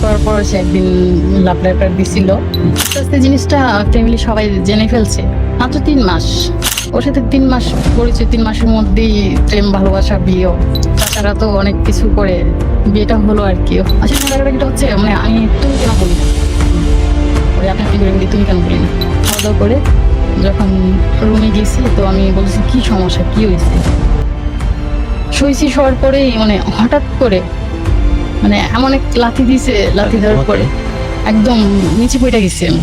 করার পর সে একদিন লাভ লেটার দিছিল। আস্তে আস্তে জিনিসটা ফ্যামিলি সবাই জেনে ফেলছে। মাত্র 3 মাস ওর সাথে 3 মাস পরিচয়, 3 মাসের মধ্যেই প্রেম, ভালোবাসা, বিয়ে। তাছাড়া তো অনেক কিছু করে বিয়েটা হলো আর কি। আসলে ব্যাপারটা হচ্ছে মানে আমি তুমি কেন বলি না, ওরে আপনার কি করে বলি তুমি কেন বলি না। খাওয়া দাওয়া করে যখন রুমে গেছি তো আমি বলছি কি সমস্যা, কি হয়েছে। শুয়েছি, শোয়ার পরেই মানে হঠাৎ করে মানে এমন এক লাথি দিছে, লাথি দেওয়ার পরে একদম নিচে পড়ে গেছি আমি।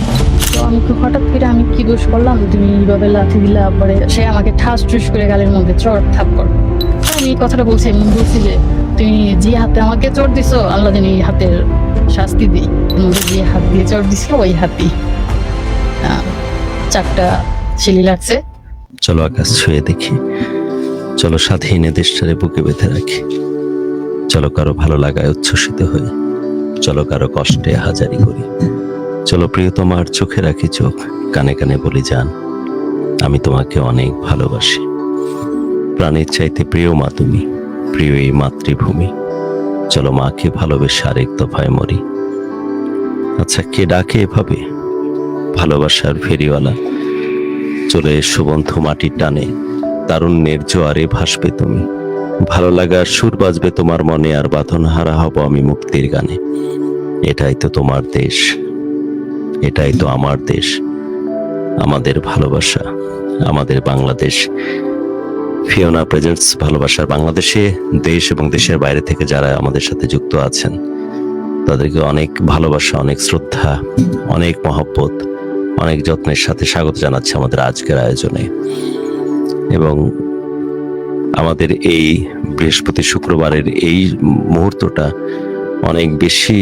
তো আমি হঠাৎ করে আমি কি দোষ করলাম, তুমি এইভাবে লাথি দিলা। পরে সে আমাকে ঠাস ঠুস করে গালের মধ্যে চড় থাপ্পড়। আমি এই কথাটা বলছি, আমি বলছি যে তুমি যে হাতে আমাকে চড় দিছো আল্লাহ জানি এই হাতের শাস্তি দিই। তোমাকে যে হাত দিয়ে চড় দিছিল ওই হাতই 4টা ছিলি লাগছে। চলো আকাশ ছুঁয়ে দেখি, চলো স্বাধীনে দেশটারে বুকে বেঁধে রাখি, চলো কারো ভালো লাগায় উচ্ছ্বসিত হই, চলো কারো কষ্টে হাজারি করি, চলো প্রিয়তমার চোখে রাখি চোখ, কানে কানে বলি জান আমি তোমাকে অনেক ভালোবাসি। প্রাণের চাইতে প্রিয় মা তুমি, প্রিয় এই মাতৃভূমি, চলো মাকে ভালোবেসে আরেক দফায় মরি। আচ্ছা কে ডাকে এভাবে? ভালোবাসার ফেরিওয়ালা, চলে এসো বন্ধু মাটির টানে, তারুণ্যের জোয়ারে ভাসবে তুমি, ভালো লাগার সুর বাজবে তোমার মনে, আর বাঁধন হারা হব আমি মুক্তির গানে। এটাই তো তোমার দেশ, এটাই তো আমার দেশ, আমাদের ভালোবাসা, আমাদের বাংলাদেশ। ফিওনা প্রেজেন্টস ভালোবাসার বাংলাদেশে দেশ এবং দেশের বাইরে থেকে যারা আমাদের সাথে যুক্ত আছেন তাদেরকে অনেক ভালোবাসা, অনেক শ্রদ্ধা, অনেক মহব্বত, অনেক যত্নের সাথে স্বাগত জানাচ্ছি আমাদের আজকের আয়োজনে। এবং আমাদের এই বৃহস্পতি শুক্রবারের এই মুহূর্তটা অনেক বেশি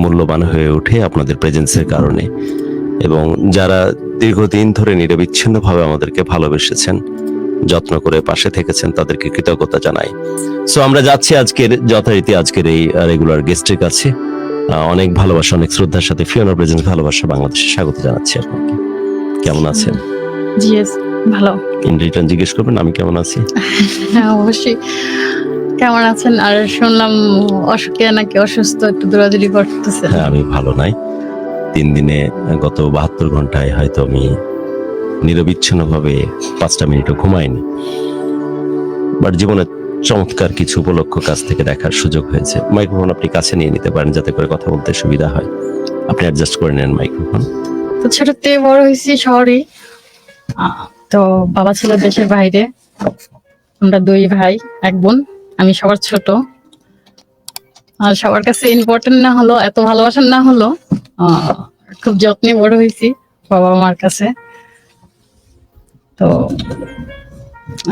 মূল্যবান হয়ে ওঠে আপনাদের প্রেজেন্সের কারণে, এবং যারা দীর্ঘদিন ধরে নিরবিচ্ছিন্নভাবে আমাদেরকে ভালোবেসেছেন, যত্ন করে পাশে থেকেছেন, তাদেরকে কৃতজ্ঞতা জানাই। সো আমরা যাচ্ছি আজকের যথারীতি আজকের এই রেগুলার গেস্টের কাছে। অনেক ভালোবাসা, অনেক শ্রদ্ধার সাথে ফিওনা প্রেজেন্স ভালোবাসা বাংলাদেশে স্বাগত জানাচ্ছি আপনাকে। কেমন আছেন? জি ভালো। ইন রিটার্ন জিজ্ঞেস করবেন আমি কেমন আছি? হ্যাঁ অবশ্যই, কেমন আছেন? আর শুনলাম অসুখে নাকি অসুস্থ, একটু দৌড়াদৌড়ি করতেছেন। হ্যাঁ আমি ভালো নাই। 3 দিনে গত 72 ঘন্টায় হয়তো আমি নিরবিচ্ছিন্নভাবে 5টা মিনিটও ঘুমাইনি। বাট জীবনে চমৎকার কিছু উপলক্ষ কাছ থেকে দেখার সুযোগ হয়েছে। মাইক্রোফোন আপনি কাছে নিয়ে নিতে পারেন যাতে করে কথা বলতে সুবিধা হয়। আপনি অ্যাডজাস্ট করে নেন মাইক্রোফোন। তো ছোটতে বড় হয়েছি শহরে। তো বাবা ছিল দেশের বাইরে। আমরা 2 ভাই 1 বোন, আমি সবার ছোট। আর সবার কাছে ইম্পর্টেন্ট না হলো, এত ভালোবাসার না হলো, খুব যত্নে বড় হয়েছি বাবা মার কাছে। তো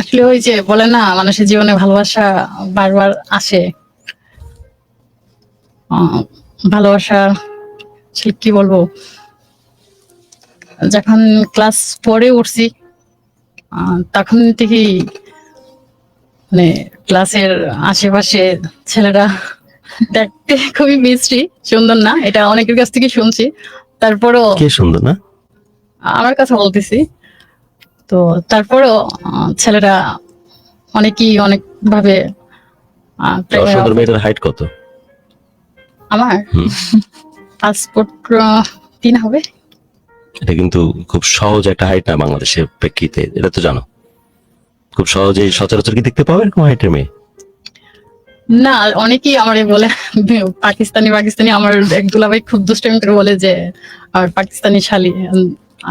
আসলে ওই যে বলে না মানুষের জীবনে ভালোবাসা বারবার আসে। ভালোবাসা আসলে কি বলবো, যখন ক্লাস 4-এ উঠছি তখন থেকেই মানে ক্লাসের আশেপাশে ছেলেরা দেখতে খুবই মিষ্টি, সুন্দর না, এটা অনেকের কাছ থেকে শুনছি। তারপরও কে সুন্দর না? আমার কথা বলতেছি। তো তারপরও ছেলেরা অনেকেই অনেক ভাবে সুন্দর মেয়েটার হাইট কত? আমার পাসপোর্ট 3 হবে। এটা কিন্তু খুব সহজ একটা হাইট না বাংলাদেশের প্রেক্ষিতে, এটা তো জানো। খুব সহজেই সচরাচর কি দেখতে পাবে এরকম হাইটের মেয়ে? না, অনেকেই আমারে বলে পাকিস্তানি পাকিস্তানি। আমার এক দুলাভাই খুব দুষ্টামি করে বলে যে আর পাকিস্তানি শালি।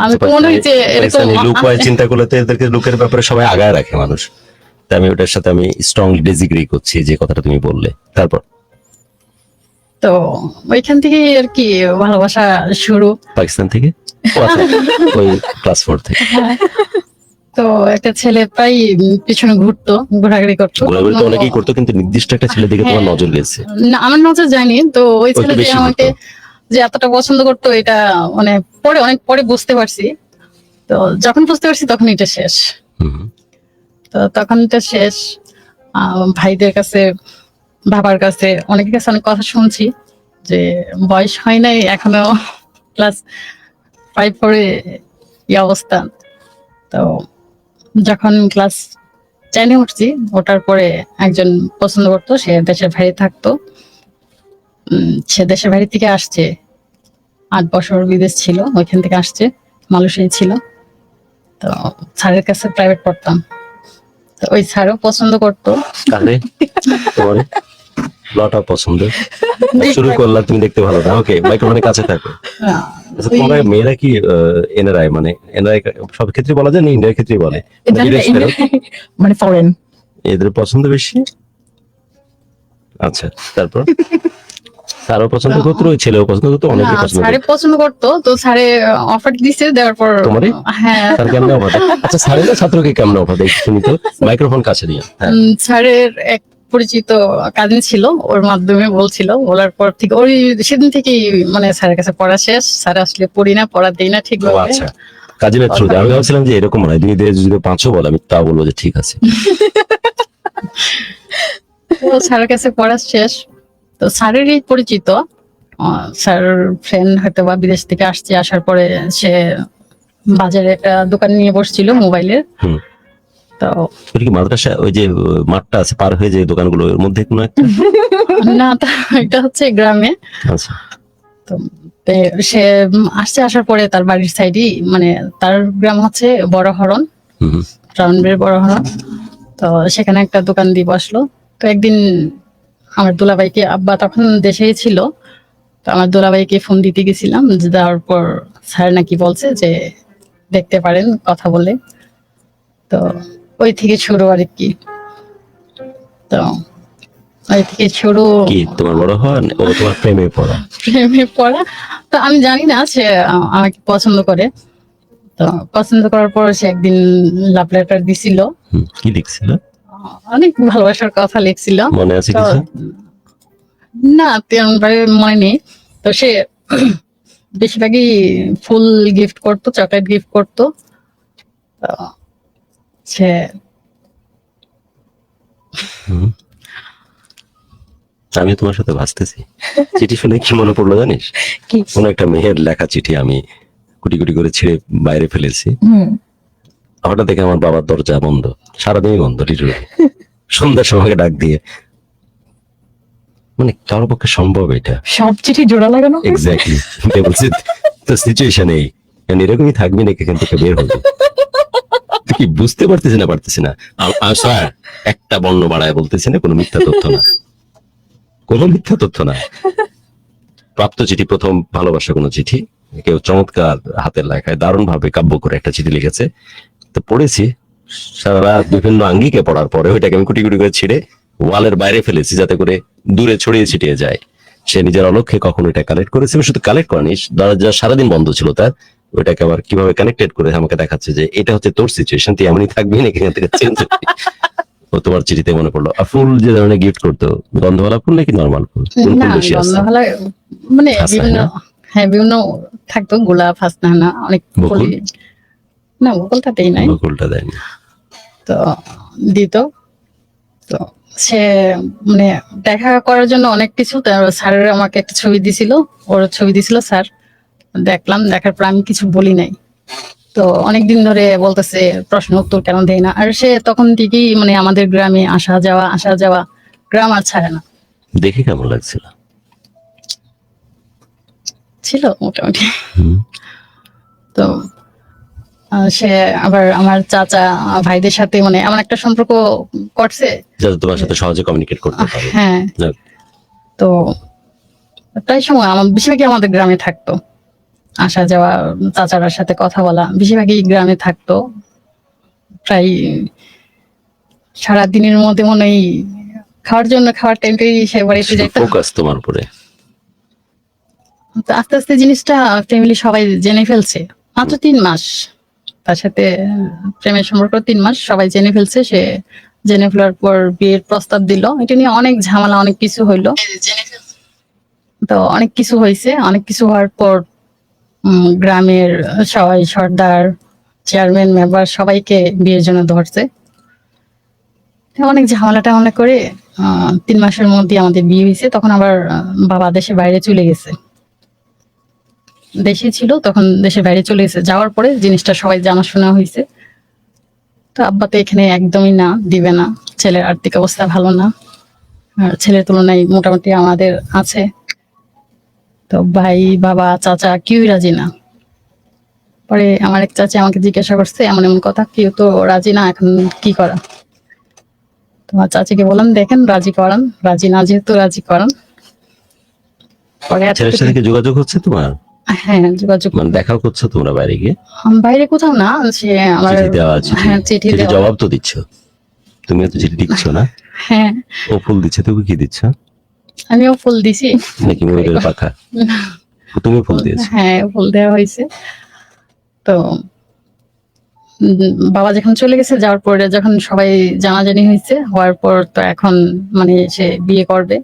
আমি তো মনে হয় যে এরকম লুক ওয়াইজ চিন্তা করলে তো এদেরকে লুকের ব্যাপারে সবাই আগায় রাখে মানুষ। তাই আমি ওটার সাথে আমি স্ট্রংলি ডিসএগ্রি করছি যে কথাটা তুমি বললে। তারপর তো ওইখান থেকে আর কি ভালোবাসা শুরু। পাকিস্তান থেকে? ও আচ্ছা, ওই ক্লাস 4 থেকে। তো একটা ছেলে প্রায় পিছনে ঘুরতো, ঘোরাঘুরি করতো। ঘোরাঘুরি তো অনেকেই করতো, কিন্তু নির্দিষ্ট একটা ছেলে দিকে তোমার নজর গেছে। না, আমার নজর যায়নি। তো ওই ছেলে যে আমাকে যে এতটা পছন্দ করতো এটা মানে পরে, অনেক পরে বুঝতে পারছি। তো যখন বুঝতে পারছি তখন এটা শেষ। তো তখন এটা শেষ। ভাইদের কাছে, বাবার কাছে, অনেকের কাছে অনেক কথা শুনছি যে বয়স হয় নাই এখনো, ক্লাস 5 পরে এই অবস্থা। তো যখন ক্লাস 10-এ উঠছি, ওঠার পরে একজন পছন্দ করতো, সে দেশের বাইরে থাকতো। সে দেশের বাড়ি থেকে আসছে, 8 বছর বিদেশ ছিল, ওইখান থেকে আসছে, মালয়েশিয়ায় ছিল। তো স্যারের কাছে প্রাইভেট পড়তাম, তো ওই স্যারও পছন্দ করতো। কারে তোমার লটা পছন্দ শুরু করলা, তুমি দেখতে ভালো না। ওকে, মাইক্রোফোনের কাছে থাকো। আচ্ছা, তোমরা মেয়েরা কি এনআরআই, মানে এনআরআই সব ক্ষেত্রে বলা যায় না, ইন্ডিয়ার ক্ষেত্রে বলে বিদেশ ফেরত? মানে ফরেন। এদের পছন্দ বেশি। আচ্ছা, তারপর স্যারও পছন্দ করতো, ওই ছেলেও পছন্দ করতো, অনেকে না, পছন্দ স্যারে করতো। পছন্দ করতো, তো স্যারে অফার দিছে, দেওয়ার পর তোমারে? হ্যাঁ, স্যার কেমন অফার দেয়? আচ্ছা, স্যারের না ছাত্রকে কেমন অফার দেয় শুনি তো, মাইক্রোফোন কাছে নিয়ে। হ্যাঁ, স্যারের এক পরিচিত কাজিন ছিল, ওর মাধ্যমে বলছিল, বলার পর থেকে ওই সেদিন থেকেই মানে স্যারের কাছে পড়া শেষ। স্যার আসলে পড়ি না, পড়া দেই না ঠিক ও আচ্ছা, কাজিনের থ্রুতে। আমি ভাবছিলাম যে এরকম নয়, দুই দিয়ে যদি 5ও বলে আমি তা বলবো যে ঠিক আছে। তো স্যারের কাছে পড়া শেষ, তো স্যারেরই পরিচিত স্যার ফ্রেন্ড হয়তো বা বিদেশ থেকে আসছে, আসার পরে সে বাজারে একটা দোকান নিয়ে বসছিল মোবাইলের। হুম। তো ওটা কি মাদ্রাসা, ওই যে মাঠটা আছে পার হয়ে যে দোকানগুলো, এর মধ্যে কোনো একটা? না, এটা হচ্ছে গ্রামে। আচ্ছা, তো সে আসছে, আসার পরে তার বাড়ির সাইডই, মানে তার গ্রাম হচ্ছে বড় হরণ, হুম, রাউন্ডের বড় হরণ। তো সেখানে একটা দোকান দিয়ে বসলো। তো একদিন আমার দুলাভাইকে, আব্বা তখন দেশেই ছিল, তো আমার দুলাভাইকে ফোন দিতে গেছিলাম, দেওয়ার পর স্যার নাকি বলছে যে দেখতে পারেন কথা বলে। তো ওই থেকে শুরু আর কি। তো ওই থেকে শুরু কি তোমার বড় হন, ও তোমার প্রেমে পড়া? প্রেমে পড়া। তো আমি জানি না সে আমাকে পছন্দ করে। তো পছন্দ করার পর সে একদিন লাভ লেটার দিছিল, কি লিখছিল? অনেক ভালোবাসার কথা লিখছিল। মনে আছে তো কিছু? না, তেমন ভাবে মনে নেই। তো সে বেশিরভাগই ফুল গিফট করতো, চকলেট গিফট করতো। তো সে হুম। আমি তোমার সাথে ভাসতেছি। চিঠি শুনে কি মনে পড়লো জানিস? কি? কোন একটা মেয়ের লেখা চিঠি আমি কুটি কুটি করে ছিঁড়ে বাইরে ফেলেছি। হঠাৎ দেখে আমার বাবার দরজা বন্ধ, সারাদিনই বন্ধ, লিটারালি। সন্ধ্যার সময় ডাক দিয়ে, মানে কারোর পক্ষে সম্ভব এটা? সব চিঠি জোড়া লাগানো। এক্স্যাক্টলি। বলছে তো সিচুয়েশন এই, কারণ এরকমই থাকবি নাকি এখান থেকে বের হবি? তুই কি বুঝতে পারতেছি না? স্যার, একটা বর্ণ বাড়ায় বলতেছি না, কোনো মিথ্যা তথ্য না, কোনো মিথ্যা তথ্য না। প্রাপ্ত চিঠি, প্রথম ভালোবাসা কোনো চিঠি, কেউ চমৎকার হাতের লেখায় দারুণ ভাবে কাব্য করে একটা চিঠি লিখেছে। তো পড়েছি সারা রাত, বিভিন্ন আঙ্গিকে পড়ার পরে ওইটাকে আমি কুটি কুটি করে ছিঁড়ে ওয়ালের বাইরে ফেলেছি, যাতে করে দূরে ছড়িয়ে ছিটিয়ে যায়। সে নিজের অলক্ষ্যে কখনো এটা কালেক্ট করেছে, শুধু কালেক্ট করেনি, দরজা সারাদিন বন্ধ ছিল তার, ওইটাকে আবার কিভাবে কানেক্টেড করে আমাকে দেখাচ্ছে যে এটা হচ্ছে তোর সিচুয়েশন, তুই এমনই থাকবি না, এখান থেকে চেঞ্জ হবি। ও তোমার চিঠিতে মনে পড়লো। আর ফুল যে ধরনের গিফট করতো, গন্ধওয়ালা ফুল নাকি নর্মাল ফুল, কোন না, ফুল বেশি আছে? গন্ধওয়ালা মানে হাসনাহেনা? বিভিন্ন, হ্যাঁ বিভিন্ন থাকতো, গোলাপ, হাসনাহেনা, অনেক বকুল? ফুলই। না, বকুলটাতেই নাই। বকুলটা দেয়নি। তো দিত। তো সে মানে দেখা করার জন্য অনেক কিছু, স্যারের আমাকে একটা ছবি দিছিল, ওর ছবি দিছিল স্যার, দেখলাম, দেখার পর আমি কিছু বলি নাই। তো অনেকদিন ধরে বলতেছে প্রশ্ন উত্তর কেন দেয় না, আর সে তখন থেকেই মানে আমাদের গ্রামে আসা যাওয়া, গ্রাম আর ছাড়ে না। দেখে কেমন লাগছিল? ছিল মোটামুটি। হুম। তো সে আবার আমার চাচা ভাইদের সাথে মানে এমন একটা সম্পর্ক করছে। যাতে তোমার সাথে সহজে কমিউনিকেট করতে পারে। হ্যাঁ, যাক, তো প্রায় সময় আমার বেশিরভাগই আমাদের গ্রামে থাকতো, আসা যাওয়া, চাচারার সাথে কথা বলা, বেশিরভাগই গ্রামে থাকতো। প্রায় সারাদিনের মধ্যে মনে হয় খাওয়ার টাইমটাই সে বাড়িতে যেত। ফোকাস তোমার উপরে। তো আস্তে আস্তে জিনিসটা ফ্যামিলি সবাই জেনে ফেলছে, মাত্র 3 মাস তার সাথে প্রেমের সম্পর্ক, 3 মাস সবাই জেনে ফেলছে। সে জেনে ফেলার পর বিয়ের প্রস্তাব দিল, এটা নিয়ে অনেক ঝামেলা, অনেক কিছু হইলো। তো অনেক কিছু হয়েছে, অনেক কিছু হওয়ার পর গ্রামের সবাই, সর্দার, চেয়ারম্যান, মেম্বার সবাইকে বিয়ের জন্য ধরছে। অনেক ঝামেলা করে 3 মাসের মধ্যে আমাদের বিয়ে হয়েছে। তখন আবার বাবা দেশের বাইরে চলে গেছে, দেশে ছিল তখন, দেশের বাইরে চলে গেছে। যাওয়ার পরে জিনিসটা সবাই জানাশোনা হয়েছে। তো আব্বা তো এখানে একদমই না, দিবে না, ছেলের আর্থিক অবস্থা ভালো না, আর ছেলের তুলনায় মোটামুটি আমাদের আছে। তো ভাই বাবা চাচা কেউই রাজি না। পরে আমার এক চাচা আমাকে জিজ্ঞাসা করছে এমন এমন কথা, কেউ তো রাজি না, এখন কি করা? তোমার চাচিকে বললাম দেখেন রাজি করান, রাজি না যেহেতু রাজি করান। পরে ছেলের সাথে কি যোগাযোগ হচ্ছে তোমার? হ্যাঁ যোগাযোগ, মানে দেখাও করছো তোমরা বাইরে গিয়ে? বাইরে কোথাও না, সে আমার চিঠি দেওয়া আছে? হ্যাঁ চিঠি চিঠি দেওয়া। জবাব তো দিচ্ছ, তুমিও তো চিঠি দিচ্ছ না? হ্যাঁ ও ফুল দিচ্ছে, তুমি কি দিচ্ছ? আমিও ফুল দিছি। নাকি ময়ূরের পাখা? তুমি ফুল দিয়েছো? হ্যাঁ ফুল দেওয়া হয়েছে। তো বাবা যখন চলে গেছে, যাওয়ার পরে যখন সবাই জানাজানি হয়েছে, হওয়ার পর তো এখন মানে সে বিয়ে করবে,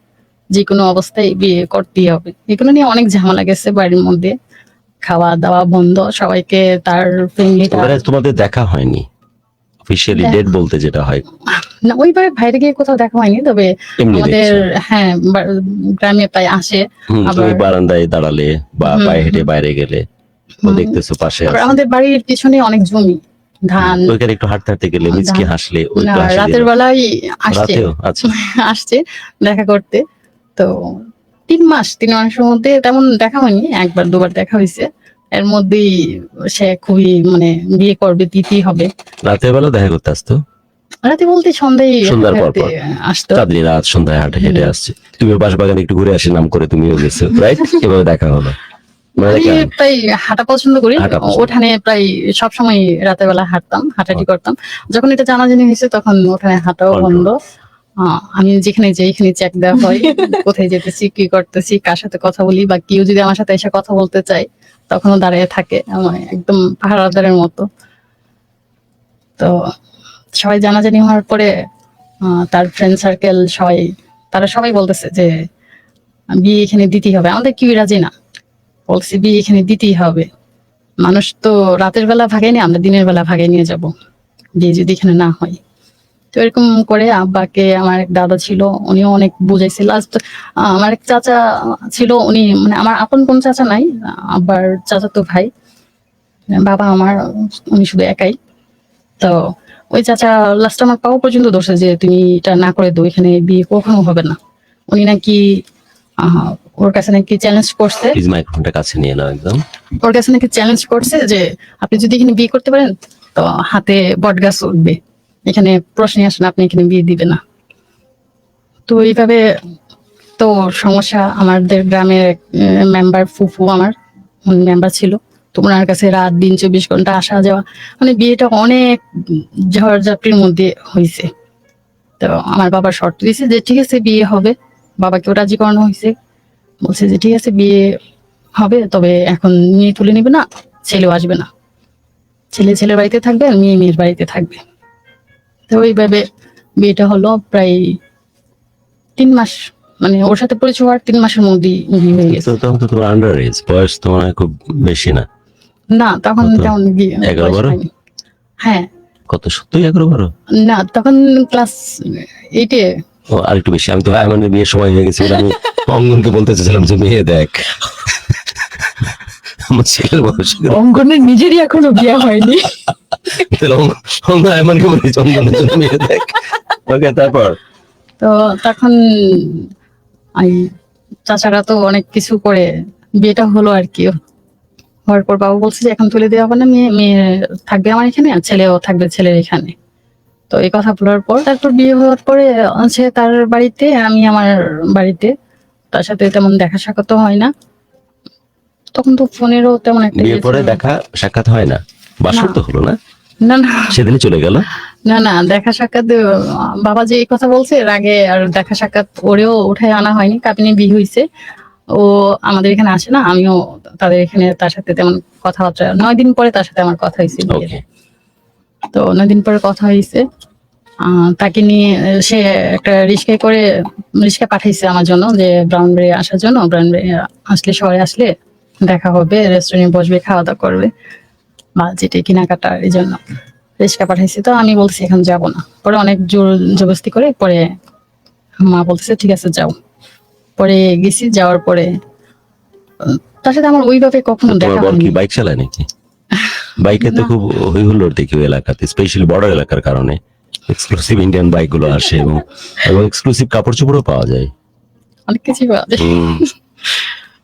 যে কোনো অবস্থায় বিয়ে করতেই হবে। এগুলো নিয়ে অনেক ঝামেলা গেছে বাড়ির মধ্যে, খাওয়া দাওয়া বন্ধ, সবাইকে তার ফ্যামিলিটা। ওখানে তোমাদের দেখা হয়নি অফিসিয়ালি ডেট বলতে যেটা হয়? না ওইভাবে বাইরে গিয়ে কোথাও দেখা হয়নি, তবে এমনি আমাদের দেখছো? হ্যাঁ গ্রামে প্রায় আসে। তুমি আবার বারান্দায় দাঁড়ালে বা হুম, পায়ে হেঁটে বাইরে গেলে ও হুম। দেখতেছো পাশে আবার আছে। আমাদের বাড়ির পিছনে অনেক জমি, ধান। ওইখানে একটু হাঁটতে হাঁটতে গেলে মিচকে ধান হাসলে ও না, একটু হাসি রাতের দিল। বেলায় আসছে। রাতেও? আচ্ছা। আসছে দেখা করতে। তো 3 মাসের মধ্যে তেমন দেখা হয়নি, একবার দুবার দেখা হয়েছে। এর মধ্যেই সে খুবই মানে বিয়ে করবে, দিতেই হবে। রাতের বেলা দেখা করতে আসতো? রাতে বলতে সন্ধ্যায় সন্ধ্যার পর হাঁটতে পর? আসতো। চাঁদনি রাত সন্ধ্যায় হাঁটে হেঁটে আসছে, তুমি বাঁশবাগানে একটু ঘুরে আসি নাম করে তুমিও গেছো, রাইট? এভাবে দেখা হলো। মানে আমি কেন? প্রায় হাঁটা পছন্দ করি, হাঁটা পছন্দ। ওখানে প্রায় সবসময় রাতের বেলা হাঁটতাম, হাঁটাহাঁটি করতাম। যখন এটা জানাজানি হয়েছে তখন ওখানে হাঁটাও Control. বন্ধ। আমি যেখানে যাই এখানে চেক দেওয়া হয়, কোথায় যেতেছি, কি করতেছি, কার সাথে কথা বলি, বা কেউ যদি আমার সাথে এসে কথা বলতে চায় তখনও দাঁড়িয়ে থাকে, আমার একদম পাহারাদারের মতো। তো সবাই জানাজানি হওয়ার পরে তার ফ্রেন্ড সার্কেল সবাই, তারা সবাই বলতেছে যে বিয়ে এখানে দিতেই হবে, আমাদের কেউ রাজি না। বলছি বিয়ে এখানে দিতেই হবে, মানুষ তো রাতের বেলা ভাগে নিয়ে, আমরা দিনের বেলা ভাগে নিয়ে যাব বিয়ে যদি এখানে না হয়। তো এরকম করে আব্বাকে, আমার এক দাদা ছিল উনিও অনেক বুঝাইছে। লাস্ট আমার এক চাচা ছিল, উনি মানে আমার আপন কোন চাচা নাই, আব্বার চাচা তো ভাই, বাবা আমার, উনি শুধু একাই। তো ওই চাচা লাস্ট আমার পাও পর্যন্ত ধরছে যে তুমি এটা না করে দো, এখানে বিয়ে কখনো হবে না। উনি নাকি ওর কাছে নাকি চ্যালেঞ্জ করছে, প্লিজ মাইক্রোফোনটা কাছে নিয়ে নাও একদম। ওর কাছে নাকি চ্যালেঞ্জ করছে যে আপনি যদি এখানে বিয়ে করতে পারেন তো হাতে বট গাছ উঠবে, এখানে প্রশ্নে আসেন আপনি এখানে বিয়ে দিবে না। তো এইভাবে তো সমস্যা। আমাদের গ্রামের মেম্বার ফুফু আমার মেম্বার ছিল, তো ওনার কাছে রাত দিন 24 ঘন্টা আসা যাওয়া, মানে বিয়েটা অনেক ঝড়ঝাপটির মধ্যে হয়েছে। তো আমার বাবা শর্ত দিয়েছে যে ঠিক আছে বিয়ে হবে, বাবাকেও রাজি করানো হয়েছে, বলছে যে ঠিক আছে বিয়ে হবে, তবে এখন মেয়ে তুলে নিবে না, ছেলেও আসবে না, ছেলে ছেলের বাড়িতে থাকবে আর মেয়ে মেয়ের বাড়িতে থাকবে। তো ওইভাবে বিয়েটা হলো প্রায় 3 মাস, মানে ওর সাথে পরিচয় হওয়ার 3 মাসের মধ্যেই বিয়ে হয়ে গেছে। তো তখন তো তোমার আন্ডার এজ, বয়স তোমার খুব বেশি না? না তখন কত? তেমন বিয়ে 11 বয়স 12? হয়নি। হ্যাঁ কত, সত্যি 11 12? না তখন ক্লাস 8-এ। ও আরেকটু বেশি। আমি তো আমার বিয়ের সময় হয়ে গেছে বলে আমি অঙ্গনকে বলতে চাইছিলাম যে মেয়ে দেখ। আমার ছেলের বয়স। অঙ্গনের নিজেরই এখনো বিয়ে হয়নি। তাহলে অঙ্গ এমনকে বলি অঙ্গনের জন্য মেয়ে দেখ। ওকে, তারপর? তো তখন এই চাচারা তো অনেক কিছু করে বিয়েটা হলো আর কি। হওয়ার পর বাবা বলছে যে এখন তুলে দেওয়া হবে না, মেয়ে মেয়ে থাকবে আমার এখানে আর ছেলেও থাকবে ছেলের এখানে। তো এই কথা বলার পর তারপর বিয়ে হওয়ার পরে আছে তার বাড়িতে, আমি আমার বাড়িতে, তার সাথে তেমন দেখা সাক্ষাৎ তো হয় না। তখন তো ফোনেরও তেমন একটা বিয়ের ইয়ে পরে ছিল না। দেখা সাক্ষাৎ হয় না? বাসর তো হলো না? না না সেদিনই চলে গেল? না না দেখা সাক্ষাৎ বাবা যে এই কথা বলছে এর আগে আর দেখা সাক্ষাৎ ওরেও উঠায় আনা হয়নি, কাবিনে বিয়ে হয়েছে। ও আমাদের এখানে আসে না, আমিও তাদের এখানে তার সাথে তেমন কথাবার্তা, 9 দিন পরে তার সাথে আমার কথা হয়েছে বিয়ের। ওকে। তো 9 দিন পরে কথা হয়েছে, তাকে নিয়ে সে একটা রিক্সায় করে, রিক্সা পাঠাইছে আমার জন্য যে ব্রাউনবাড়ি আসার জন্য, ব্রাউনবাড়ি আসলে শহরে আসলে দেখা হবে, রেস্টুরেন্টে বসবে, খাওয়া দাওয়া করবে বা যেটা কেনাকাটা, এই জন্য রিক্সা পাঠাইছে। তো আমি বলছি এখন যাব না, পরে অনেক জোর জবরদস্তি করে পরে মা বলতেছে ঠিক আছে যাও। পরে গেছি, যাওয়ার পরে তার সাথে আমার ওইভাবে কখনো তোমার দেখা বর কি হয়নি। বাইক চালায় নাকি? বাইকে তো না। খুব হই হুল্লোড় দেখি ওই এলাকাতে, স্পেশালি বর্ডার এলাকার কারণে এক্সক্লুসিভ ইন্ডিয়ান বাইক গুলো আসে এবং এক্সক্লুসিভ কাপড় চোপড়ও পাওয়া যায়। অনেক কিছু পাওয়া যায়। হুম।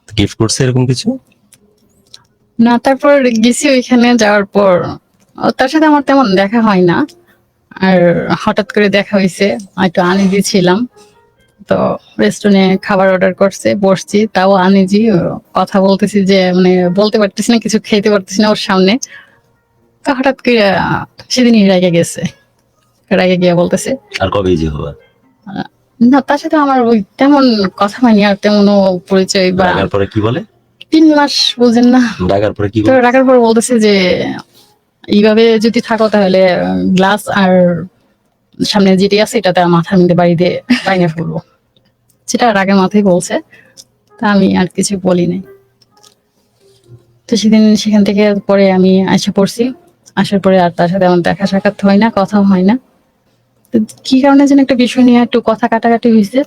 গিফট করছে এরকম কিছু? না, তারপর গেছি ওইখানে যাওয়ার পর তার সাথে আমার তেমন দেখা হয় না। আর হঠাৎ করে দেখা হয়েছে, হয়তো আনইজি ছিলাম, তো রেস্টুরেন্টে খাবার অর্ডার করছে, বসছি, তাও আনইজি, কথা বলতেছি যে মানে বলতে পারতেছি না, কিছু খেতে পারতেছি না ওর সামনে। তো হঠাৎ করে সেদিনই রেগে গেছে, রেগে গিয়ে বলতেছে আর কবে ইজি হবা? না, তার সাথে আমার ওই তেমন কথা হয়নি, আর তেমনও পরিচয় বা রাগার পরে কি বলে? 3 মাস, বুঝেন না। রাগার পরে কি তো বলে? রাখার পর বলতেছে যে এইভাবে যদি থাকো তাহলে গ্লাস আর সামনে যেটি আছে এটা তার মাথার মধ্যে বাড়ি দিয়ে বাইরে ফেলবো, সেটা রাগের মাথায় বলছে। তা আমি আর কিছু বলি নাই। তো সেদিন সেখান থেকে পরে আমি এসে পড়ছি, আসার পরে আর তার সাথে আমার দেখা সাক্ষাৎ হয় না, কথাও হয় না। তো কি কারণে যেন একটা বিষয় নিয়ে একটু কথা কাটাকাটি হয়েছে।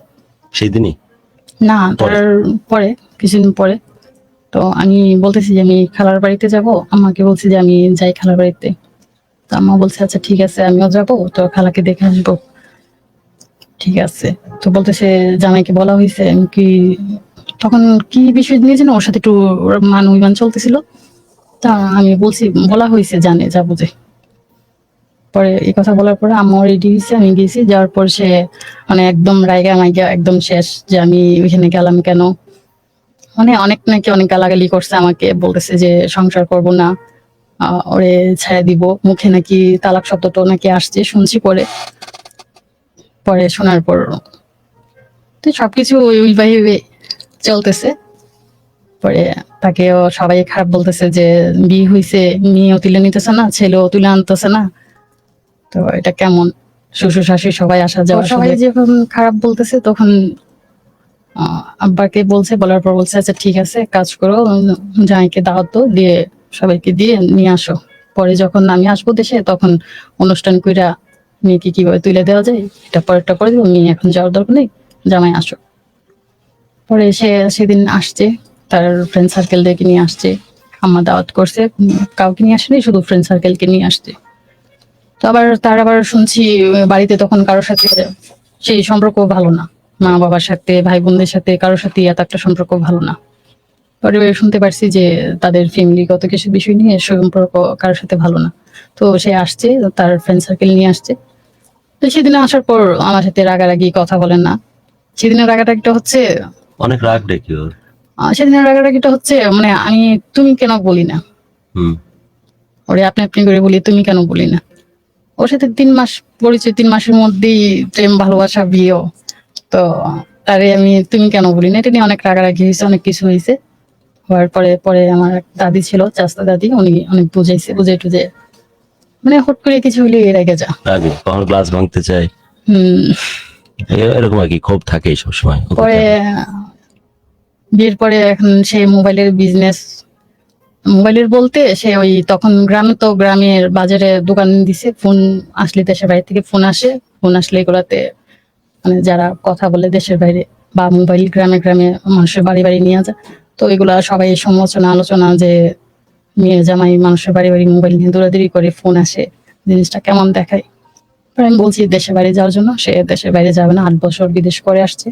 সেই দিনই? না, তার পরে কিছুদিন পরে। তো আমি বলতেছি যে আমি খালার বাড়িতে যাব, আমাকে বলছি যে আমি যাই খালার বাড়িতে। তো আম্মা বলছে আচ্ছা ঠিক আছে, আমিও যাবো, তো খালাকে দেখে আসবো। ঠিক আছে। তো বলতেছে জামাইকে বলা হয়েছে, আমি কি তখন কি বিষয় নিয়ে যেন ওর সাথে একটু মান অভিমান চলতেছিল। তা আমি বলছি বলা হয়েছে, জানে যাবো যে। পরে এই কথা বলার পরে আম্মা রেডি হয়েছে, আমি গেছি, যাওয়ার পর সে মানে একদম রাইগা মাইগা একদম শেষ, যে আমি ওইখানে গেলাম কেন। মানে অনেক নাকি অনেক গালাগালি করছে আমাকে, বলতেছে যে সংসার করব না, ওরে ছেড়ে দিব, মুখে নাকি তালাক শব্দটা নাকি আসছে শুনছি। পরে পরে শোনার পর তো সবকিছু ওই ভাবে চলতেছে। পরে তাকেও সবাই খারাপ বলতেছে যে বিয়ে হয়েছে, মেয়েও তুলে নিতেছে না, ছেলেও তুলে আনতেছে না, তো এটা কেমন। শ্বশুর শাশুড়ি সবাই আসা যাওয়া, সবাই যখন খারাপ বলতেছে তখন আব্বাকে বলছে, বলার পর বলছে আচ্ছা ঠিক আছে, কাজ করো, জামাইকে দাওয়াত দাও, দিয়ে সবাইকে দিয়ে নিয়ে আসো। পরে যখন আমি আসবো দেশে তখন অনুষ্ঠান কইরা মেয়েকে কিভাবে তুলে দেওয়া যায় এটা পরেরটা করে দেবো, মেয়ে এখন যাওয়ার দরকার নেই, জামাই আসো। পরে সে সেদিন আসছে, তার ফ্রেন্ড সার্কেল দেখে নিয়ে আসছে, আম্মা দাওয়াত করছে, কাউকে নিয়ে আসেনি, শুধু ফ্রেন্ড সার্কেলকে নিয়ে আসছে। তো আবার তার আবার শুনছি বাড়িতে তখন কারোর সাথে সেই সম্পর্ক ভালো না, মা বাবার সাথে ভাই বোনদের সাথে কারোর সাথে এত একটা সম্পর্ক ভালো না। পরে শুনতে পারছি যে তাদের ফ্যামিলিগত কিছু বিষয় নিয়ে সম্পর্ক কারোর সাথে ভালো না। তো সে আসছে, তার ফ্রেন্ড সার্কেল নিয়ে আসছে। তো সেদিন আসার পর আমার সাথে রাগারাগি, কথা বলেন না। সেদিনের রাগাটাগিটা হচ্ছে অনেক রাগ ডেকে ওর। সেদিনের রাগারাগিটা হচ্ছে মানে আমি তুমি কেন বলি না, হুম। ওরে আপনি আপনি করে বলি, তুমি কেন বলি না। ওর সাথে 3 মাস পরিচয়, 3 মাসের মধ্যেই প্রেম ভালোবাসা বিয়েও, তো তারে আমি তুমি কেন বলি না, এটা নিয়ে অনেক রাগারাগি হয়েছে, অনেক কিছু হয়েছে। হওয়ার পরে পরে আমার এক দাদি ছিল, চাচা দাদি, উনি অনেক বুঝাইছে, বুঝাই টুঝে মানে হুট করে কিছু হলে রেগে যা। রাগে কখন গ্লাস ভাঙতে চায়, হম। এরকম আর কি, ক্ষোভ থাকেই সবসময়। পরে বিয়ের পরে এখন সে মোবাইলের বিজনেস, মোবাইলের বলতে সে ওই তখন গ্রামে, তো গ্রামের বাজারে দোকান দিছে, ফোন আসলে দেশের বাইরে থেকে ফোন আসে, ফোন আসলে এগুলাতে মানে যারা কথা বলে দেশের বাইরে, বা মোবাইল গ্রামে গ্রামে মানুষের বাড়ি বাড়ি নিয়ে যায়। তো এগুলা সবাই সমালোচনা আলোচনা যে মেয়ে জামাই মানুষের বাড়ি বাড়ি মোবাইল নিয়ে দৌড়াদৌড়ি করে, ফোন আসে, জিনিসটা কেমন দেখায়। পরে আমি বলছি দেশের বাইরে যাওয়ার জন্য, সে দেশের বাইরে যাবে না, 8 বছর বিদেশ করে আসছে,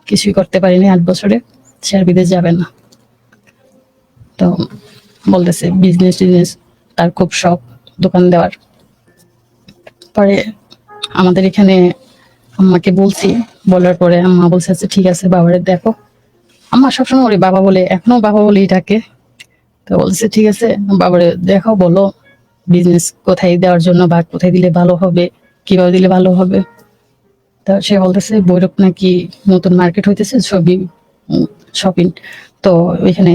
কিছুই করতে পারিনি 8 বছরে, সে আর বিদেশ যাবে না। তো বলতেছে বিজনেস টিজনেস তার খুব শখ, দোকান দেওয়ার। পরে আমাদের এখানে আম্মাকে বলছি, বলার পরে আম্মা বলছে আচ্ছা ঠিক আছে, বাবারে দেখো। আম্মা সবসময় ওরে বাবা বলে, এখনো বাবা বলে এটাকে। তো বলছে ঠিক আছে, বাবারে দেখো, বলো বিজনেস কোথায় দেওয়ার জন্য, বা কোথায় দিলে ভালো হবে, কিভাবে দিলে ভালো হবে। তা সে বলতেছে বৈরব নাকি নতুন মার্কেট হইতেছে, ছবি শপিং, তো ওইখানে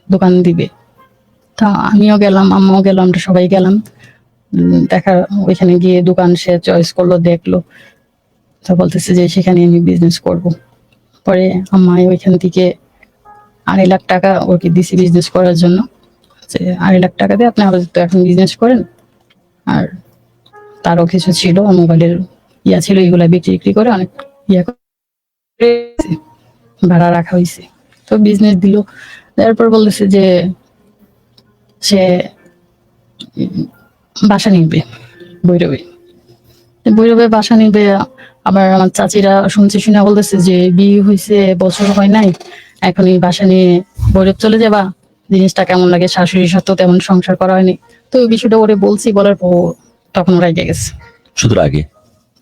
দোকান দিবে। তা আমিও গেলাম, আম্মাও গেলাম, আমরা সবাই গেলাম। দেখা ওইখানে গিয়ে দোকান সে চয়েস করলো, দেখলো। তো বলতেছে যে সেখানে আমি বিজনেস করব। পরে আম্মা ওইখান থেকে 2.5 লাখ টাকা ওকে দিছি বিজনেস করার জন্য, যে 2.5 লাখ টাকা দিয়ে আপনি আপাতত এখন বিজনেস করেন। আর তারও কিছু ছিল, মোবাইলের ইয়া ছিল, এগুলা বিক্রি করে অনেক ইয়া করে ভাড়া রাখা হয়েছে। তো বিজনেস দিল, তারপর বলতেছে যে সে বাসা নিবে ভৈরবে, ভৈরবে বাসা নিবে। আবার আমার চাচিরা শুনছি শুনে বলতেছে যে বিয়ে হয়েছে, বছর হয় নাই, এখন এই বাসা নিয়ে বৈরব চলে যাবা, জিনিসটা কেমন লাগে, শাশুড়ির সাথে তেমন সংসার করা হয়নি। তো ওই বিষয়টা ওরে বলছি, বলার পর তখন ওরা রেগে গেছে। শুধু আগে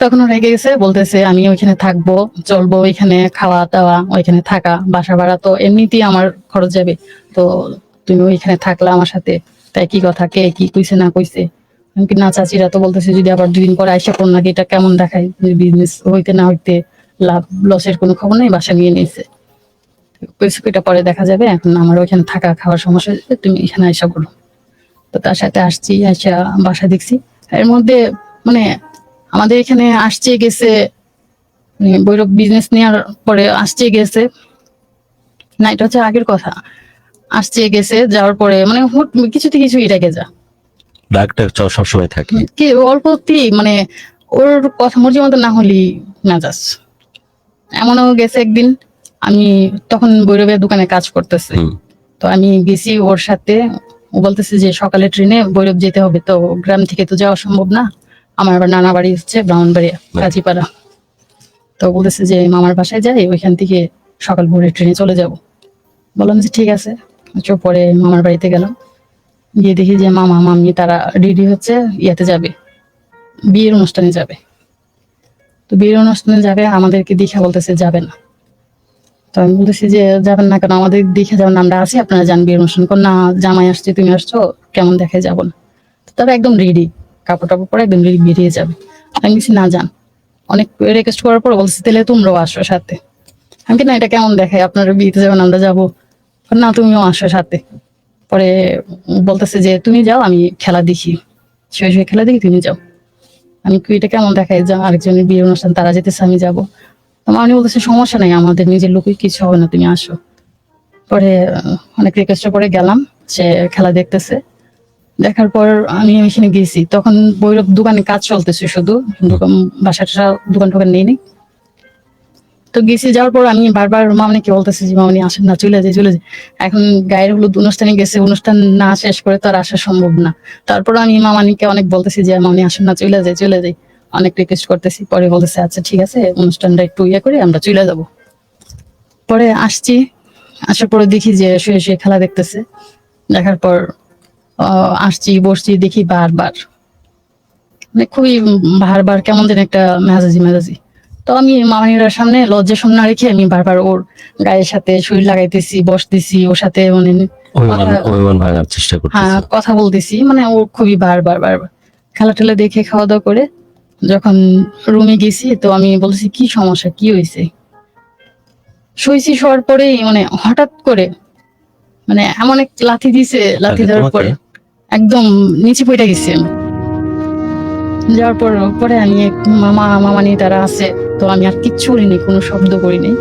তখন ও রেগে গেছে, বলতেছে আমি ওইখানে থাকবো, চলবো, ওইখানে খাওয়া দাওয়া, ওইখানে থাকা, বাসা ভাড়া তো এমনিতেই আমার খরচ যাবে, তো তুমি ওইখানে থাকলা আমার সাথে, তাই কি কথা, কে কি কইছে না কইছে। আমি কি না, চাচিরা তো বলতেছে যদি আবার 2 দিন পরে আইসা কোন নাকি এটা কেমন দেখায়, বিজনেস হইতে না হইতে লাভ লসের কোনো খবর নেই, বাসা নিয়ে নিয়েছে, কইছে এটা পরে দেখা যাবে, এখন আমার ওইখানে থাকা খাওয়ার সমস্যা হয়েছে, তুমি এখানে আইসা করো। তো তার সাথে আসছি, আইসা বাসা দেখছি। এর মধ্যে মানে আমাদের এখানে আসছে গেছে, বৈরব বিজনেস নেওয়ার পরে আসছে গেছে না, এটা হচ্ছে আগের কথা। আসছে গেছে, যাওয়ার পরে মানে হুট কিছুতে কিছু রেগে যা, রাগটা সবসময় থাকে। কি অল্পতেই মানে ওর কথা মর্জি মতো না হলি মেজাজ। এমনও গেছে একদিন, আমি তখন বৈরবের দোকানে কাজ করতেছি, হুম। তো আমি গেছি ওর সাথে। ও বলতেছে যে সকালে ট্রেনে বৈরব যেতে হবে, তো গ্রাম থেকে তো যাওয়া সম্ভব না, আমার আবার নানা বাড়ি হচ্ছে ব্রাহ্মণবাড়িয়া কাজীপাড়া। তো বলতেছে যে মামার বাসায় যাই, ওইখান থেকে সকাল ভোরে ট্রেনে চলে যাব। বললাম যে ঠিক আছে। পরে মামার বাড়িতে গেলাম, গিয়ে দেখি যে মামা মাম্মি তারা রেডি হচ্ছে, ইয়াতে যাবে, বিয়ের অনুষ্ঠানে যাবে। তো বিয়ের অনুষ্ঠানে যাবে, আমাদেরকে দেখে বলতেছে যাবে না। তো আমি বলতেছি যে যাবেন না কেন, আমাদের দেখে যাবেন, আমরা আছি, আপনারা যান বিয়ের অনুষ্ঠান। না, জামাই আসছে, তুমি আসছো, কেমন দেখে যাবো না। তো তারা একদম রেডি, কাপড় টাপড় পরে একদম রেডি বেরিয়ে যাবে। আমি বলছি না, যান। অনেক রিকোয়েস্ট করার পর বলছি তাহলে তোমরাও আসো সাথে। আমি কি না, এটা কেমন দেখায়, আপনারা বিয়েতে যাবেন, আমরা যাবো, না তুমিও আসো সাথে। পরে বলতেছে যে তুমি যাও, আমি খেলা দেখি, শুয়ে শুয়ে খেলা দেখি, তুমি যাও। আমি কি এটা কেমন দেখায়, যা আরেকজনের বিয়ের অনুষ্ঠান, তারা যেতেছে আমি যাবো। আমি বলতেছে সমস্যা নাই, আমাদের নিজের লোকই, কিছু হবে না, তুমি আসো। পরে অনেক রিকোয়েস্টের পরে গেলাম, সে খেলা দেখতেছে। দেখার পর আমি এখানে গেছি, তখন বৈরব দোকানে কাজ চলতেছে শুধু, দোকান বাসাটা দোকান টোকান নেই। তো গেছি, যাওয়ার পর আমি বারবার মামনিকে বলতেছি যে মামনি আসেন না, চলে যাই চলে যাই। এখন গায়ের হলুদ অনুষ্ঠানে গেছে, অনুষ্ঠান না শেষ করে তো আর আসা সম্ভব না। তারপর আমি মামানিকে অনেক বলতেছি যে মামনি আসেন না, চলে যাই চলে যাই, অনেক রিকোয়েস্ট করতেছি। পরে বলতেছে আচ্ছা ঠিক আছে, অনুষ্ঠানটা একটু ইয়ে করে আমরা চলে যাব। পরে আসছি, আসার পরে দেখি যে শুয়ে শুয়ে খেলা দেখতেছে। দেখার পর আসছি, বসছি, দেখি বারবার মানে খুবই বারবার কেমন যেন একটা মেজাজি মেজাজি। তো আমি মামানিরার সামনে লজ্জা শোনা রেখে আমি বারবার ওর গায়ের সাথে শরীর লাগাইতেছি, বসতেছি ওর সাথে, মানে অভিমান ভাঙার চেষ্টা হ্যাঁ করতেছে। কথা বলতেছি, মানে ও খুবই বারবার বারবার। খেলা টেলা দেখে খাওয়া দাওয়া করে যখন রুমে গেছি, তো আমি বলছি কি সমস্যা, কি হয়েছে। শুয়েছি, শোয়ার পরেই মানে হঠাৎ করে মানে এমন এক লাথি দিছে, লাথি আগে দেওয়ার তোমাকে? পর একদম নিচে পড়ে গেছি আমি। যাওয়ার পর পরে আমি মামানি তারা আছে, তো আমি আর কিচ্ছু করিনি, কোনো শব্দ করিনি।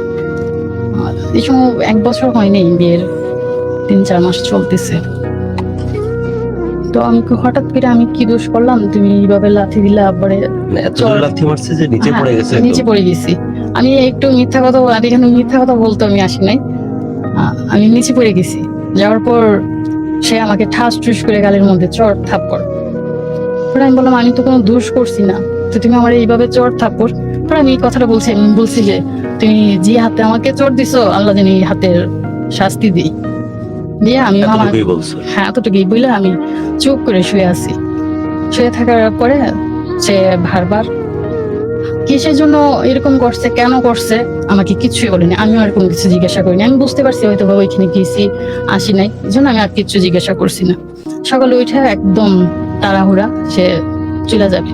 আর এই সময় 1 বছর হয়নি বিয়ের, 3-4 মাস চলতেছে। তো আমি হঠাৎ করে আমি কি দোষ করলাম, তুমি এইভাবে লাথি দিলা, পরে মানে এত জোরে লাথি মারছে যে নিচে হ্যাঁ, পড়ে গেছে নিচে একদম। পড়ে গেছি। আমি একটু মিথ্যা কথা, আর এখানে মিথ্যা কথা বলতে আমি আসি নাই। আমি নিচে পড়ে গেছি। যাওয়ার পর সে আমাকে ঠাস ঠুস করে গালের মধ্যে চড় থাপ্পড়। পরে আমি বললাম আমি তো কোনো দোষ করছি না, তো তুমি আমার এইভাবে চড় থাপ্পড়। পরে আমি এই কথাটা বলছি, আমি বলছি যে তুমি যে হাতে আমাকে চড় দিছো, আল্লাহ জানি এই হাতের শাস্তি দিই। দিয়ে আমি মামা, এতটুকুই বলছো? হ্যাঁ এতটুকুই বলে আমি চুপ করে শুয়ে আছি। শুয়ে থাকার পরে সে বারবার কিসের জন্য এরকম করছে, কেন করছে, আমাকে কিছুই বলেনি। আমিও আর কোনো কিছু জিজ্ঞাসা করিনি। আমি বুঝতে পারছি হয়তো বা ওইখানে গেছি, আসি নাই, এই জন্য আমি আর কিছু জিজ্ঞাসা করছি না। সকালে উঠে একদম তাড়াহুড়া, সে চলে যাবে।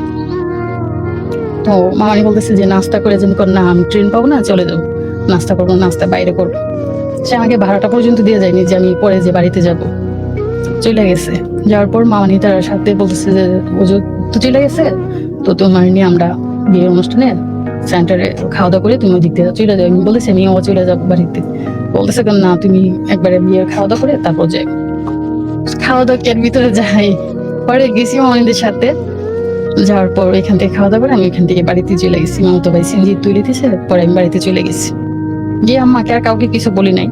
তো মামানি বলতেছে যে নাস্তা করে যেন কর, না আমি ট্রেন পাবো না, চলে যাবো, নাস্তা করবো, নাস্তা বাইরে করবো। সে আমাকে ভাড়াটা পর্যন্ত দিয়ে যায়নি যে আমি পরে যে বাড়িতে যাব। চলে গেছে। যাওয়ার পর মামানি তার সাথে বলতেছে যে ও তো চলে গেছে, তো তোমার নিয়ে আমরা বিয়ের অনুষ্ঠানে সেন্টারে খাওয়া দাওয়া করে তুমি ওই দিক থেকে চলে যাও। আমি বলেছি আমি ও চলে যাবো বাড়িতে। বলতেছে কেন, না তুমি একবারে বিয়ের খাওয়া দাওয়া করে তারপর যাই। খাওয়া দাওয়া এর ভিতরে যাই। পরে গেছি মামানিদের সাথে, যাওয়ার পর এখান থেকে খাওয়া দাওয়া করে আমি এখান থেকে বাড়িতে চলে গেছি। মামতো ভাই সিনজি তুলে দিয়েছে, পরে আমি বাড়িতে চলে গেছি। গিয়ে আম্মাকে আর কাউকে কিছু বলি নাই,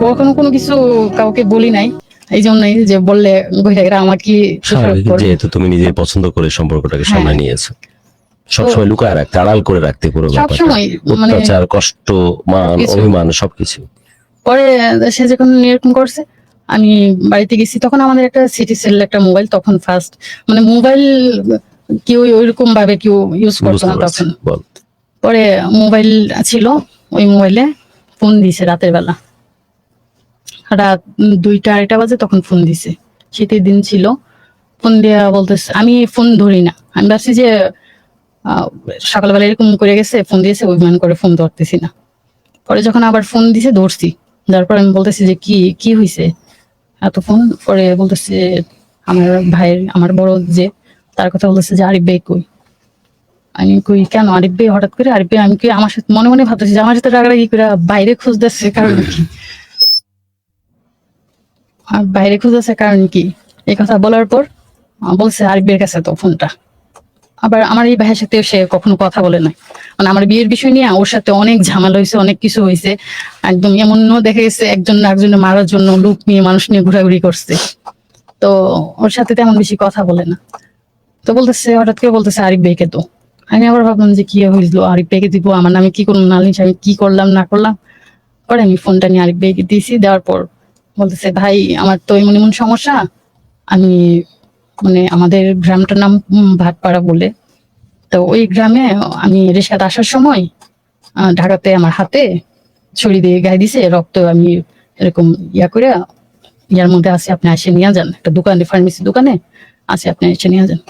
কখনো কোনো কিছু কাউকে বলি নাই। এই জন্যই যে বললে বহিরাগরা আমার কি দোষারোপ স্বাভাবিক, করবে। যেহেতু তুমি নিজে পছন্দ করে সম্পর্কটাকে সামনে হ্যাঁ। নিয়েছো। সবসময় লুকায় রাখতে, আড়াল করে রাখতে পুরো ব্যাপারটা। সবসময় মানে অত্যাচার, কষ্ট, মান, কিছু। অভিমান সবকিছু। পরে সে যখন এরকম করছে, আমি বাড়িতে গেছি, তখন আমাদের একটা সিটি সেল একটা মোবাইল, তখন ফার্স্ট মানে মোবাইল কেউ ওইরকম ভাবে কেউ ইউজ করতো বুঝতে না পারছি, তখন। বল। পরে মোবাইল ছিল, ওই মোবাইলে ফোন দিছে রাতের বেলা, রাত 2টা 2:30 বাজে তখন ফোন দিছে। শীতের দিন ছিল, ফোন দিয়া বলতেছে, আমি ফোন ধরি না, আমি ভাবছি যে আহ, সকালবেলা এরকম করে গেছে, ফোন দিয়েছে, অভিমান করে ফোন ধরতেছি না। পরে যখন আবার ফোন দিছে ধরছি, তারপর আমি বলতেছি যে কি কি হয়েছে এত ফোন। পরে বলতেছে আমার ভাইয়ের, আমার বড় যে, তার কথা বলতেছে যে আরিফ ভাই কই। আমি কই কেন আরিফ ভাই হঠাৎ করে, আরিফ ভাই, আমি কি আমার সাথে মনে মনে ভাবতেছি যে আমার সাথে রাগারাগি করে বাইরে খুঁজতেছে কারণ কি, আর বাইরে খুঁজতেছে কারণ কি। এই কথা বলার পর বলছে আরিফ ভাইয়ের কাছে তো ফোনটা। আবার আমার এই ভাইয়ের সাথে সে কখনো কথা বলে নাই, মানে আমার বিয়ের বিষয় নিয়ে ওর সাথে অনেক ঝামেলা হয়েছে, অনেক কিছু হয়েছে। একদম এমনও দেখা গেছে একজন না একজনের মারার জন্য লোক নিয়ে, মানুষ নিয়ে ঘোরাঘুরি করছে। তো ওর সাথে তেমন বেশি কথা বলে না। তো বলতেছে হঠাৎ করে বলতেছে আরিফ ভাইকে তো। আমি আবার ভাবলাম যে কি হয়েছিল, আরিফ ভাইকে দিব, আমার নামে কি করলাম নালিশ, আমি কি করলাম না করলাম। পরে আমি ফোনটা নিয়ে আরিফ ভাইকে দিয়েছি, দেওয়ার পর বলতেছে ভাই আমার তো এমন এমন সমস্যা, আমি মানে আমাদের গ্রামটার নাম ভাটপাড়া বলে, তো ওই গ্রামে আমি রিক্সাতে আসার সময় ঢাকাতে আমার হাতে ছুরি দিয়ে গায়ে দিছে রক্ত, আমি এরকম ইয়া করে ইয়ার মধ্যে আছে, আপনি এসে নিয়ে যান, একটা দোকানে ফার্মেসি দোকানে আছে, আপনি এসে নিয়ে যান।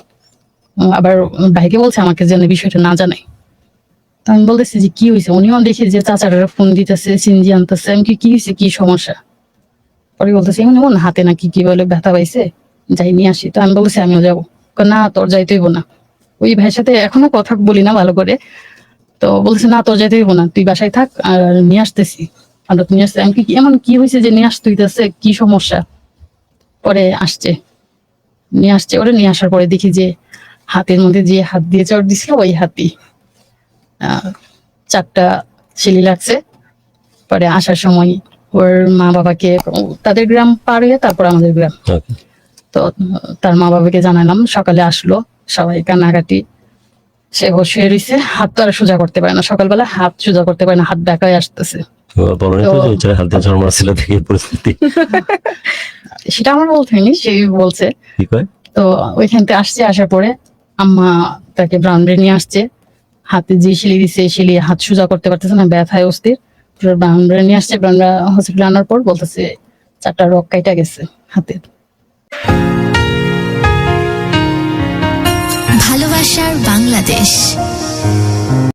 আবার ভাইকে বলছে আমাকে যেন বিষয়টা না জানাই। তো আমি বলতেছি যে কি হয়েছে, উনিও দেখি যে চাচারা ফোন দিতেছে, সিনজি আনতেছে, আমি কি হয়েছে, কি সমস্যা। পরে বলতেছে এমন এমন হাতে নাকি কি বলে ব্যথা পাইছে, যাই নিয়ে আসি। তো আমি বলতেছি আমিও যাবো। না তোর যাইতে হইব না। ওই ভাইয়ের সাথে এখনো কথা বলি না ভালো করে। তো বলছে না তোর যাইতে হইব না, তুই বাসায় থাক, আর নিয়ে আসতেছি। আর নিয়ে আসতে আমি কি এমন কি হয়েছে যে নিয়ে আসতে হইতেছে, কি সমস্যা। পরে আসছে, নিয়ে আসছে, ওরে নিয়ে আসার পরে দেখি যে হাতের মধ্যে যে হাত দিয়ে চড় দিছিল, ওই হাতই 4টা ছিলি লাগছে। পরে আসার সময় ওর মা বাবাকে, তাদের গ্রাম পার হয়ে তারপর আমাদের গ্রাম, ওকে। তো তার মা বাবাকে জানালাম, সকালে আসলো, সবাই কান্নাকাটি। সে শুয়ে রয়েছে, হাত তো আর সোজা করতে পারে না, সকালবেলা হাত সোজা করতে পারে না, হাত বেঁকায় আসতেছে। বলো না তো যে ইচ্ছা হাতে জন্ম ছিল থেকে এই পরিস্থিতি। সেটা আমার বলতে হয়নি, সে বলছে। কি কয়? তো ওইখান থেকে আসছে, আসার পরে আম্মা তাকে ব্রাউন্ডে নিয়ে আসছে, হাতে যে শিলি দিছে, শিলি হাত সোজা করতে পারতেছে না, ব্যথায় অস্থির। ব্রাউন্ডে নিয়ে আসছে, ব্রাউন্ডা হসপিটালে আনার পর বলতেছে 4টা রক কাইটা গেছে হাতের। ভালোবাসার বাংলাদেশ।